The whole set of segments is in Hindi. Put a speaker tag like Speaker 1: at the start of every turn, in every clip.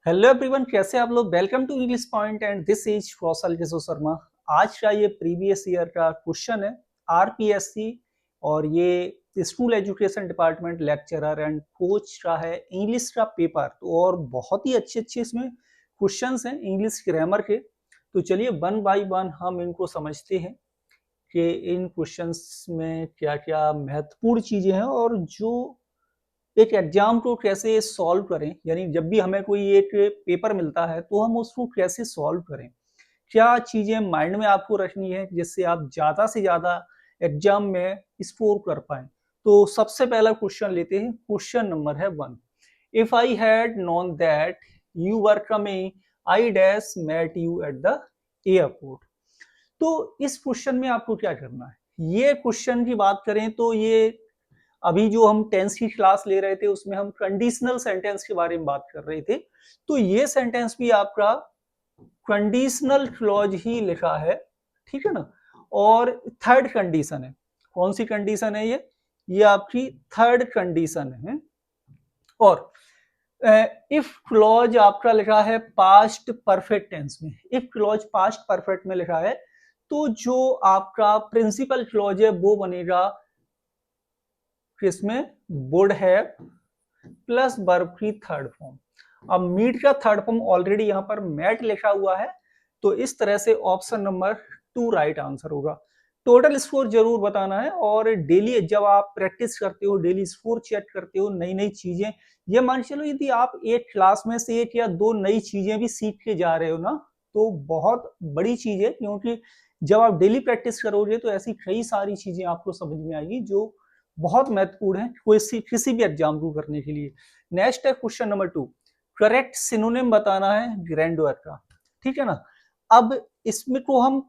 Speaker 1: हेलो एवरीवन, कैसे आप लोग। Welcome to English point and this is Kaushal Kishore Sharma. आज का ये प्रीवियस ईयर का क्वेश्चन है आरपीएससी और ये school education department lecturer and coach का है इंग्लिश का पेपर। तो और बहुत ही अच्छे अच्छे इसमें क्वेश्चंस हैं इंग्लिश ग्रामर के। तो चलिए वन बाय वन हम इनको समझते हैं कि इन क्वेश्चंस में क्या क्या महत्वपूर्ण चीजें हैं और जो एक एग्जाम को कैसे सॉल्व करें, यानी जब भी हमें कोई एक पेपर मिलता है तो हम उसको कैसे सॉल्व करें, क्या चीजें माइंड में आपको रखनी है जिससे आप ज्यादा से ज्यादा एग्जाम में स्कोर कर पाए। तो सबसे पहला क्वेश्चन लेते हैं। क्वेश्चन नंबर है 1। If I had known that you were coming I dash met you at the airport. तो इस क्वेश्चन में आपको क्या करना है। ये क्वेश्चन की बात करें तो ये अभी जो हम टेंस की क्लास ले रहे थे उसमें हम कंडीशनल सेंटेंस के बारे में बात कर रहे थे। तो ये सेंटेंस भी आपका कंडीशनल क्लॉज ही लिखा है, ठीक है ना। और थर्ड कंडीशन है, कौन सी कंडीशन है ये आपकी थर्ड कंडीशन है। और इफ क्लॉज आपका लिखा है पास्ट परफेक्ट टेंस में, इफ क्लॉज पास्ट परफेक्ट में लिखा है तो जो आपका प्रिंसिपल क्लॉज है वो बनेगा किसमें, वुड हैव प्लस वर्ब की थर्ड फॉर्म। अब मीट का थर्ड फॉर्म ऑलरेडी यहां पर मैट लिखा हुआ है, तो इस तरह से ऑप्शन नंबर 2 राइट आंसर होगा। टोटल स्कोर जरूर बताना है और डेली जब आप प्रैक्टिस करते हो, डेली स्कोर चेक करते हो, नई नई चीजें, ये मान चलो यदि आप एक क्लास में से एक या दो नई चीजें भी सीख के जा रहे हो ना, तो बहुत बड़ी चीज है, क्योंकि जब आप डेली प्रैक्टिस करोगे तो ऐसी कई सारी चीजें आपको समझ में आएगी जो बहुत महत्वपूर्ण है किसी भी एग्जाम को करने के लिए। नेक्स्ट है क्वेश्चन नंबर 2। करेक्ट सिनोनिम बताना है ग्रैंडर का, ठीक है ना। अब इसमें को हम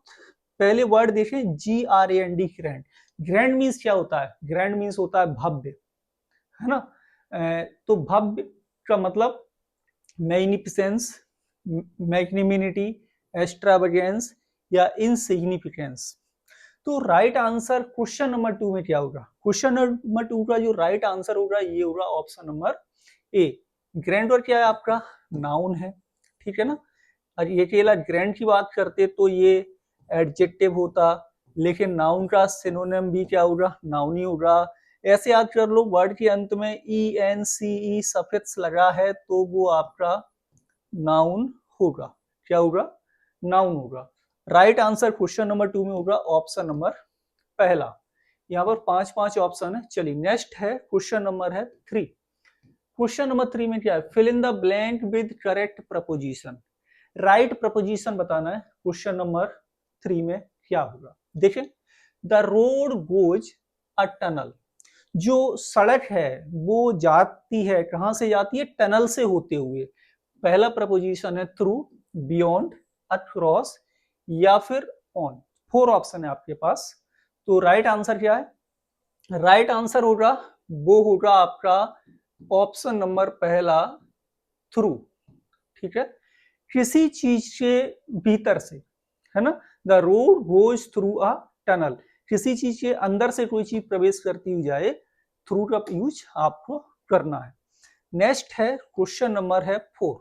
Speaker 1: पहले वर्ड देखें, GRAND, ग्रैंड। ग्रैंड मीन्स क्या होता है, ग्रैंड मीन्स होता है भव्य, है ना। तो भव्य का मतलब मैग्निफिसेंस, मैग्निमिनिटी, एक्स्ट्रावेगेंस या इनसिग्निफिकेंस। तो राइट आंसर क्वेश्चन नंबर 2 में क्या होगा, क्वेश्चन नंबर 2 का जो राइट आंसर होगा ये होगा ऑप्शन नंबर ए। ग्रैंडर क्या है आपका, नाउन है, ठीक है ना। और ये केवल ग्रैंड की बात करते तो ये एडजेक्टिव होता, लेकिन नाउन का सिनोनिम भी क्या होगा, नाउन ही होगा। ऐसे याद कर लो, वर्ड के अंत में ENCE सफिक्स लगा है तो वो आपका नाउन होगा। क्या होगा, नाउन होगा। राइट आंसर क्वेश्चन नंबर 2 में होगा ऑप्शन नंबर पहला। यहाँ पर 5 ऑप्शन है। चलिए नेक्स्ट है क्वेश्चन नंबर है 3। क्वेश्चन नंबर 3 में क्या है, fill in the blank with correct preposition. Right preposition बताना है। क्वेश्चन नंबर 3 में क्या होगा, देखें, the road goes a tunnel. जो सड़क है वो जाती है, कहां से जाती है, टनल से होते हुए। पहला प्रपोजिशन है थ्रू, बियॉन्ड, अक्रॉस या फिर ऑन। 4 ऑप्शन है आपके पास। तो राइट आंसर क्या है, राइट आंसर होगा वो होगा आपका ऑप्शन नंबर पहला, थ्रू, ठीक है। किसी चीज के भीतर से, है ना। The road goes through a tunnel, किसी चीज के अंदर से कोई चीज प्रवेश करती हुई जाए, थ्रू का यूज आपको करना है। नेक्स्ट है क्वेश्चन नंबर है 4।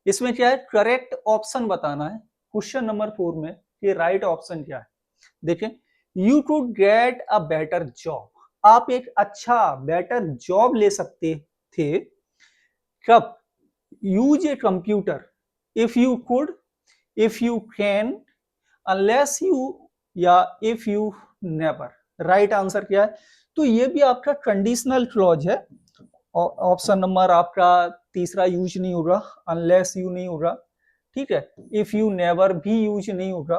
Speaker 1: इसमें क्या है, करेक्ट ऑप्शन बताना है। क्वेश्चन नंबर 4 में ये राइट ऑप्शन क्या है, देखें, you could get a better job. आप एक अच्छा बेटर जॉब ले सकते थे कब, use a computer, if you could, if you can, unless you या if you never. Right answer क्या है, तो ये भी आपका कंडीशनल क्लॉज है। ऑप्शन नंबर आपका तीसरा यूज नहीं होगा, अनलेस यू नहीं होगा, ठीक है, इफ यू नेवर भी यूज नहीं होगा।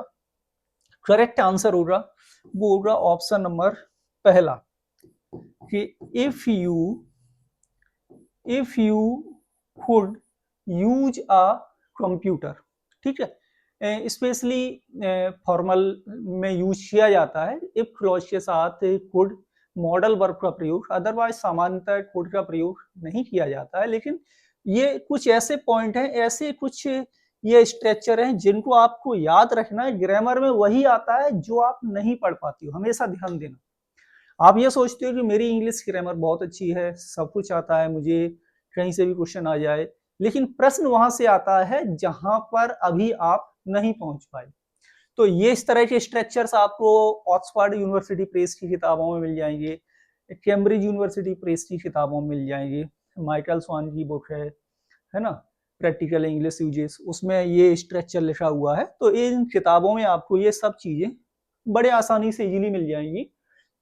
Speaker 1: करेक्ट आंसर होगा वो होगा ऑप्शन नंबर पहला कि if you could use a computer, ठीक है। स्पेशली फॉर्मल में यूज किया जाता है इफ क्लॉज के साथ कुड मॉडल वर्ब का प्रयोग, अदरवाइज सामान्यतः कुड का प्रयोग नहीं किया जाता है। लेकिन ये कुछ ऐसे पॉइंट हैं, ऐसे कुछ ये स्ट्रक्चर हैं जिनको आपको याद रखना है। ग्रामर में वही आता है जो आप नहीं पढ़ पाती हो, हमेशा ध्यान देना। आप ये सोचते हो कि मेरी इंग्लिश ग्रामर बहुत अच्छी है, सब कुछ आता है मुझे, कहीं से भी क्वेश्चन आ जाए, लेकिन प्रश्न वहां से आता है जहां पर अभी आप नहीं पहुंच पाए। तो ये इस तरह के स्ट्रक्चर्स आपको ऑक्सफोर्ड यूनिवर्सिटी प्रेस की किताबों में मिल जाएंगे, कैम्ब्रिज यूनिवर्सिटी प्रेस की किताबों में मिल जाएंगे, माइकल स्वान की बुक है ना, प्रैक्टिकल इंग्लिश यूजेस, उसमें ये स्ट्रक्चर लिखा हुआ है। तो इन किताबों में आपको ये सब चीजें बड़े आसानी से इजीली मिल जाएंगी,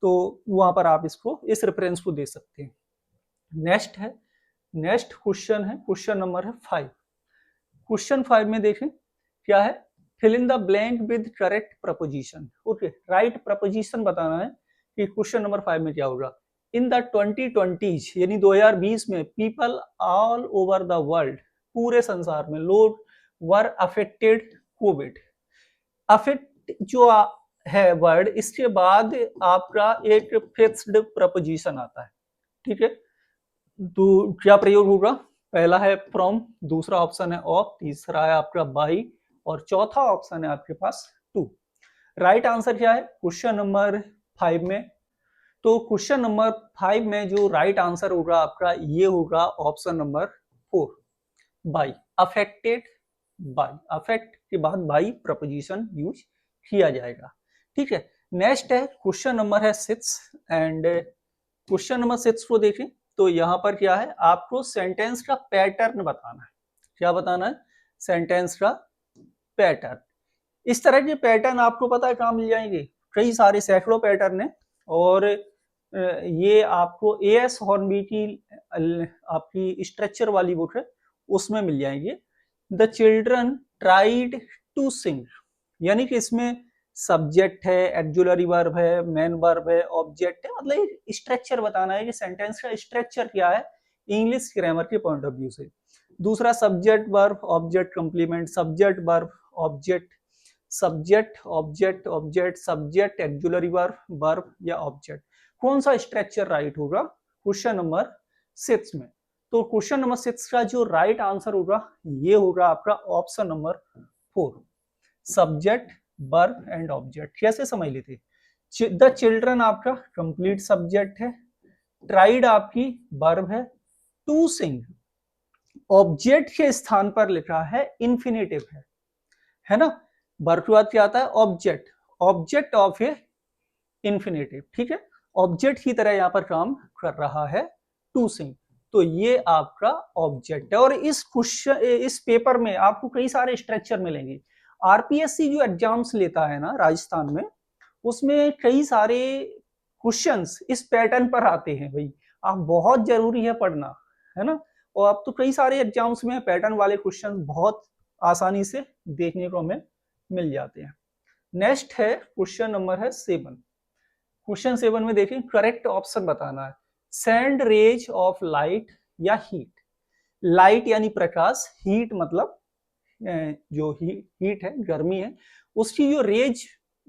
Speaker 1: तो वहां पर आप इसको इस रेफरेंस को दे सकते हैं। नेक्स्ट क्वेश्चन है, क्वेश्चन नंबर है 5। क्वेश्चन 5 में देखें क्या है, fill in the blank with correct preposition. Okay, right preposition बताना है कि क्वेश्चन नंबर 5 में क्या होगा। इन द 2020s यानी 2020 में people all over the world, पूरे संसार में लोग वर अफेक्टेड कोविड। अफेक्ट जो है वर्ड, इसके बाद आपका एक फिक्स्ड प्रपोजिशन आता है, ठीक है। तो क्या प्रयोग होगा, पहला है फ्रॉम, दूसरा ऑप्शन है ऑफ, तीसरा है आपका बाई, और चौथा ऑप्शन है आपके पास टू। राइट आंसर क्या है क्वेश्चन नंबर 5 में, तो क्वेश्चन नंबर 5 में जो राइट आंसर होगा आपका ये होगा option number 4, by, affected by. Affect के बाद बाई प्रपोजिशन यूज किया जाएगा, ठीक है। नेक्स्ट है क्वेश्चन नंबर है 6, एंड क्वेश्चन नंबर 6 को देखें तो यहाँ पर क्या है, आपको सेंटेंस का पैटर्न बताना है। क्या बताना है, सेंटेंस का पैटर्न। इस तरह के पैटर्न आपको पता है कहाँ मिल जाएंगे, कई सारे सैकड़ों पैटर्न है, और ये आपको एएस हॉर्नबी की आपकी स्ट्रक्चर वाली बुक है उसमें मिल जाएंगे। The children tried to sing, यानी कि इसमें सब्जेक्ट है, एक्जुलरी वर्ब है, मेन वर्ब है, ऑब्जेक्ट है, मतलब स्ट्रक्चर बताना है कि सेंटेंस का स्ट्रक्चर क्या है इंग्लिश ग्रामर के पॉइंट ऑफ व्यू से। दूसरा subject verb object complement, subject verb object, subject object object, subject auxiliary verb verb या ऑब्जेक्ट। कौन सा स्ट्रक्चर राइट होगा क्वेश्चन नंबर 6 में, तो क्वेश्चन नंबर 6 का जो राइट आंसर होगा ये होगा आपका option number 4, subject verb and object. कैसे समझ लेते, द चिल्ड्रन आपका कंप्लीट सब्जेक्ट है, ट्राइड आपकी वर्ब है, टू सिंग ऑब्जेक्ट के स्थान पर लिखा है इंफिनिटिव है ना। वर्ब के बाद क्या आता है object, object of A infinitive, ठीक है, ऑब्जेक्ट की तरह यहां पर काम कर रहा है टू सिंग, तो ये आपका ऑब्जेक्ट है। और इस क्वेश्चन इस पेपर में आपको कई सारे स्ट्रक्चर मिलेंगे। आरपीएससी जो एग्जाम्स लेता है ना राजस्थान में, उसमें कई सारे क्वेश्चंस इस पैटर्न पर आते हैं भाई, आप बहुत जरूरी है पढ़ना, है ना। और अब तो कई सारे एग्जाम्स में पैटर्न वाले क्वेश्चन बहुत आसानी से देखने को हमें मिल जाते हैं। नेक्स्ट है क्वेश्चन नंबर है 7। क्वेश्चन 7 में देखें करेक्ट ऑप्शन बताना है, सेंड रेज ऑफ लाइट या हीट। लाइट यानी प्रकाश, हीट मतलब जो हीट है गर्मी है, उसकी जो रेज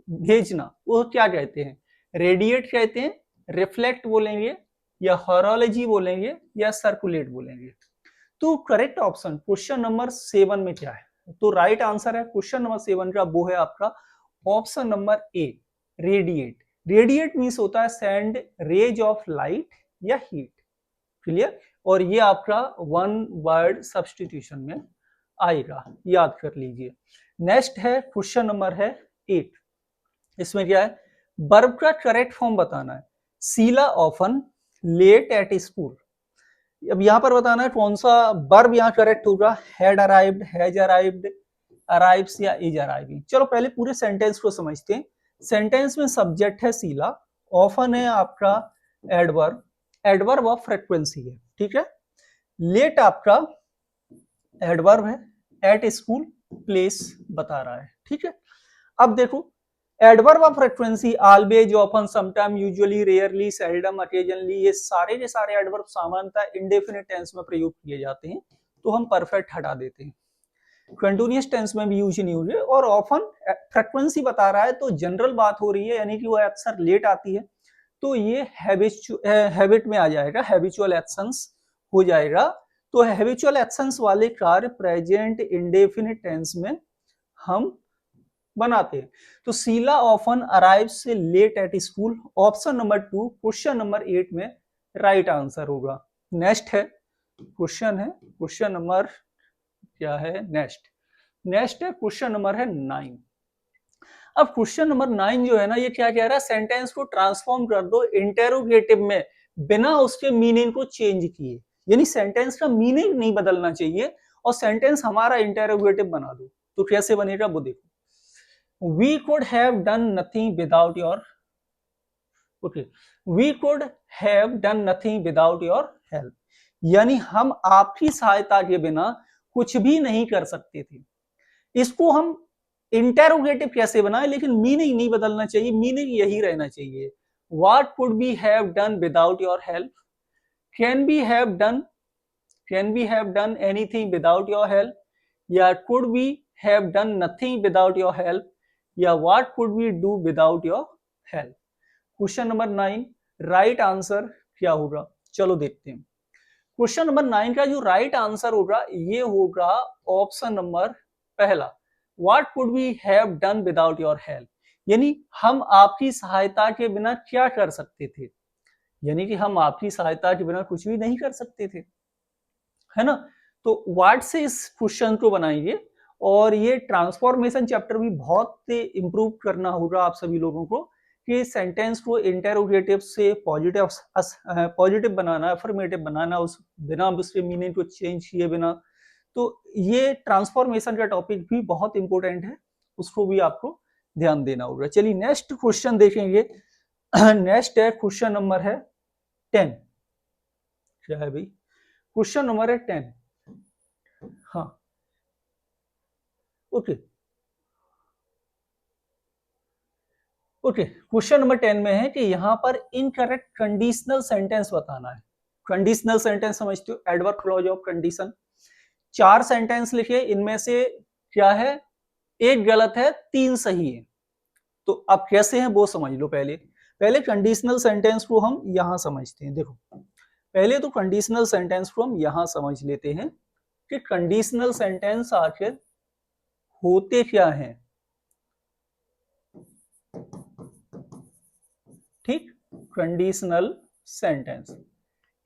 Speaker 1: भेजना वो क्या कहते हैं, रेडिएट कहते हैं, रिफ्लेक्ट बोलेंगे, या हॉरोलॉजी बोलेंगे, या सर्कुलेट बोलेंगे। तो करेक्ट ऑप्शन क्वेश्चन नंबर 7 में क्या है, तो राइट आंसर है क्वेश्चन नंबर 7 का वो है आपका option number A, radiate. Radiate means होता है सेंड रेज ऑफ लाइट या हीट, क्लियर। और ये आपका वन वर्ड सब्स्टिट्यूशन में आएगा, याद कर लीजिए। नेक्स्ट है क्वेश्चन नंबर है 8, इसमें क्या है, वर्ब का करेक्ट फॉर्म बताना है, Sheela often late at school. अब यहां पर बताना है कौन सा वर्ब यहाँ करेक्ट होगा, had arrived, has arrived, arrives या इज अराइविंग। चलो पहले पूरे सेंटेंस को समझते हैं। सेंटेंस में सब्जेक्ट है शीला, ऑफन है आपका एडवर्ब, एडवर्ब ऑफ फ्रीक्वेंसी है, ठीक है। लेट आपका एडवर्ब है, एट स्कूल प्लेस बता रहा है, ठीक है। अब देखो adverb of frequency always, often, sometime, usually, rarely, seldom, occasionally, ये सारे के सारे एडवर्ब सामान्यतः इंडेफिनिट टेंस में प्रयोग किए जाते हैं, तो हम परफेक्ट हटा देते हैं, कंटिन्यूअस टेंस में भी यूज नहीं हुई है। और ऑफन फ्रीक्वेंसी बता रहा है तो जनरल बात हो रही है, यानी कि वो अक्सर लेट आती है, तो ये हैबिट में आ जाएगा, हैबिचुअल एक्शंस हो जाएगा। तो हैबिचुअल एक्शंस वाले कार्य प्रेजेंट इंडेफिनिट टेंस में हम बनाते हैं। तो Sheela often arrives late at school, option number 2 question number 8 में राइट आंसर होगा। नेक्स्ट है क्वेश्चन है क्वेश्चन नंबर क्या है, नेक्स्ट है क्वेश्चन नंबर है 9। अब क्वेश्चन नंबर 9 जो है ना, ये क्या कह रहा है, सेंटेंस को ट्रांसफॉर्म कर दो इंटेरोगेटिव में बिना उसके मीनिंग को चेंज किए, यानी सेंटेंस का मीनिंग नहीं बदलना चाहिए और सेंटेंस हमारा इंटेरोगेटिव बना दो। तो कैसे बनेगा वो देखो। We could have done nothing without your, okay, we could have done nothing without your help, यानी हम आपकी सहायता के बिना कुछ भी नहीं कर सकते थे। इसको हम इंटेरोगेटिव कैसे बनाए, लेकिन मीनिंग नहीं बदलना चाहिए, मीनिंग यही रहना चाहिए। What could we have done without your help, can we have done anything without your help, या could we have done nothing without your help, या what could we do without your help. Question number 9 right answer क्या होगा, चलो देखते हैं। क्वेश्चन नंबर 9 का जो राइट आंसर होगा ये होगा ऑप्शन नंबर पहला, what could we have done without your help, यानी हम आपकी सहायता के बिना क्या कर सकते थे, यानी कि हम आपकी सहायता के बिना कुछ भी नहीं कर सकते थे, है ना। तो व्हाट से इस क्वेश्चन को बनाएंगे, और ये ट्रांसफॉर्मेशन चैप्टर भी बहुत इंप्रूव करना होगा आप सभी लोगों को, कि सेंटेंस को इंटेरोगेटिव से पॉजिटिव बनाना, अफर्मेटिव बनाना, उस बिना उसके मीनिंग को चेंज किए बिना। तो ये ट्रांसफॉर्मेशन का टॉपिक भी बहुत इंपॉर्टेंट है, उसको भी आपको ध्यान देना होगा। चलिए नेक्स्ट क्वेश्चन देखेंगे। नेक्स्ट है क्वेश्चन नंबर है 10। क्या है भाई, क्वेश्चन नंबर है 10। हाँ ओके ओके, क्वेश्चन नंबर 10 में है कि यहाँ पर इनकरेक्ट कंडीशनल सेंटेंस बताना है। कंडीशनल सेंटेंस समझते हो, adverb clause of condition. 4 sentence लिखे, इनमें से क्या है, एक गलत है, 3 सही है। तो अब कैसे हैं वो समझ लो। पहले कंडीशनल सेंटेंस को हम यहां समझते हैं। देखो पहले तो कंडीशनल सेंटेंस को हम यहां समझ लेते हैं कि कंडीशनल सेंटेंस आखिर होते क्या हैं। ठीक, कंडीशनल सेंटेंस,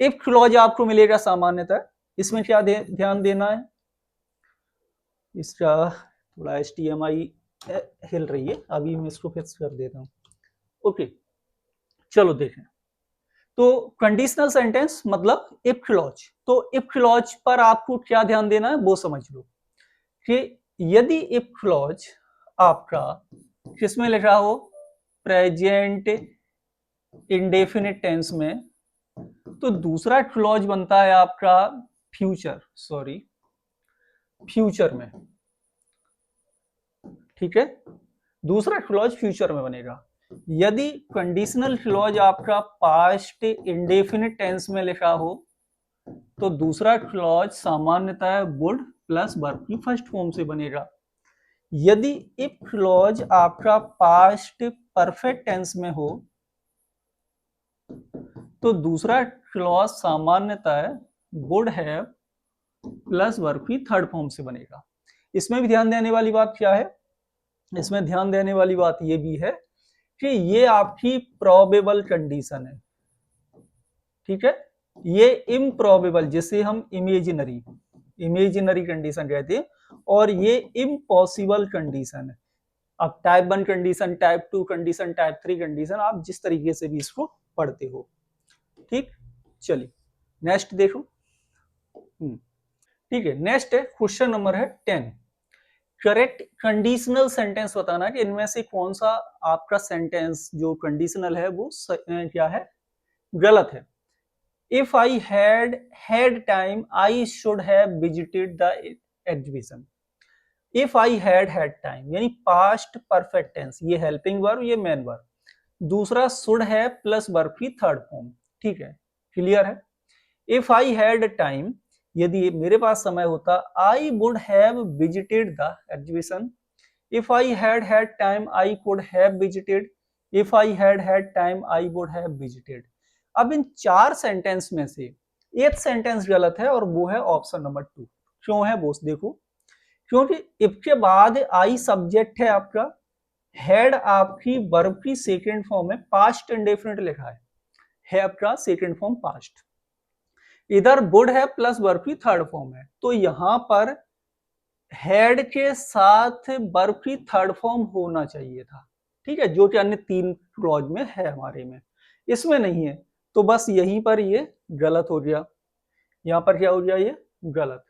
Speaker 1: इफ क्लॉज आपको मिलेगा सामान्यतः, इसमें क्या ध्यान देना है, इसका थोड़ा HDMI हिल रही है, अभी मैं इसको फिक्स कर देता हूं। ओके चलो देखें। तो कंडीशनल सेंटेंस मतलब इफ क्लॉज, तो इफ क्लॉज पर आपको क्या ध्यान देना है वो समझ लो कि यदि इफ क्लॉज आपका किसमें लिखा हो, प्रेजेंट इंडेफिनिट टेंस में, तो दूसरा क्लॉज बनता है आपका फ्यूचर में। ठीक है, दूसरा क्लॉज फ्यूचर में बनेगा। यदि कंडीशनल क्लॉज आपका पास्ट इंडेफिनिट टेंस में लिखा हो, तो दूसरा क्लॉज सामान्यतः वुड प्लस वर्ब की फर्स्ट फॉर्म से बनेगा। यदि इफ क्लॉज आपका पास्ट परफेक्ट टेंस में हो, तो दूसरा क्लॉज सामान्यतः वुड हैव प्लस वर्ब की थर्ड फॉर्म से बनेगा। इसमें भी ध्यान देने वाली बात क्या है, इसमें ध्यान देने वाली बात यह भी है कि ये आपकी प्रोबेबल कंडीशन है। ठीक है, ये इम्प्रोबेबल जिसे हम इमेजिनरी कंडीशन कहते हैं, और ये इम्पॉसिबल कंडीशन है। अब type 1 condition, type 2 condition, type 3 condition, आप जिस तरीके से भी इसको पढ़ते हो। ठीक, चलिए नेक्स्ट देखो। ठीक है, नेक्स्ट है क्वेश्चन नंबर है 10। करेक्ट कंडीशनल सेंटेंस बताना कि इनमें से कौन सा आपका सेंटेंस जो कंडीशनल है वो क्या है, गलत है। If I had time, I should have visited the exhibition. If I had time यानी पास्ट परफेक्ट टेंस, ये हेल्पिंग वर्ब, ये मेन वर्ब, दूसरा should have प्लस वर्ब की थर्ड फॉर्म। ठीक है, क्लियर है। If I had time, यदि मेरे पास समय होता, I would have visited the exhibition. If I had time, I could have visited. If I had time, I would have visited. अब इन 4 सेंटेंस में से एक सेंटेंस गलत है, और वो है ऑप्शन नंबर 2। क्यों है वो देखो, क्योंकि इफ के बाद आई सब्जेक्ट है आपका, हेड आपकी वर्ब की सेकेंड फॉर्म है, पास्ट इंडेफिनिट लिखा है आपका सेकेंड फॉर्म पास्ट। इधर वुड है प्लस वर्ब की थर्ड फॉर्म है, तो यहां पर हैड के साथ वर्ब की थर्ड फॉर्म होना चाहिए था, ठीक है, जो कि अन्य 3 क्लॉज में है हमारे में, इसमें नहीं है, तो बस यहीं पर ये गलत हो गया, यहाँ पर क्या हो गया, ये गलत,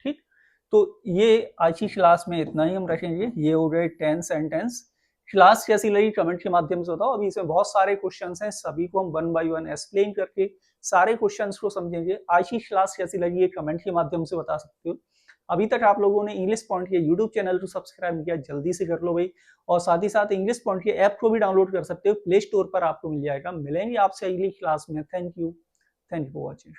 Speaker 1: ठीक। तो ये आज की क्लास में इतना ही हम रखेंगे, ये हो गए 10 सेंटेंस। क्लास कैसी लगी कमेंट के माध्यम से बताओ। अभी इसमें बहुत सारे क्वेश्चंस हैं, सभी को हम 1 बाय 1 एक्सप्लेन करके सारे क्वेश्चंस को समझेंगे। आज की क्लास कैसी लगी ये कमेंट के माध्यम से बता सकते हो। अभी तक आप लोगों ने इंग्लिश पॉइंट के यूट्यूब चैनल को सब्सक्राइब किया, जल्दी से कर लो भाई, और साथ ही साथ इंग्लिश पॉइंट के ऐप को भी डाउनलोड कर सकते हो, प्ले स्टोर पर आपको मिल जाएगा। मिलेंगे आपसे अगली क्लास में। Thank you for watching.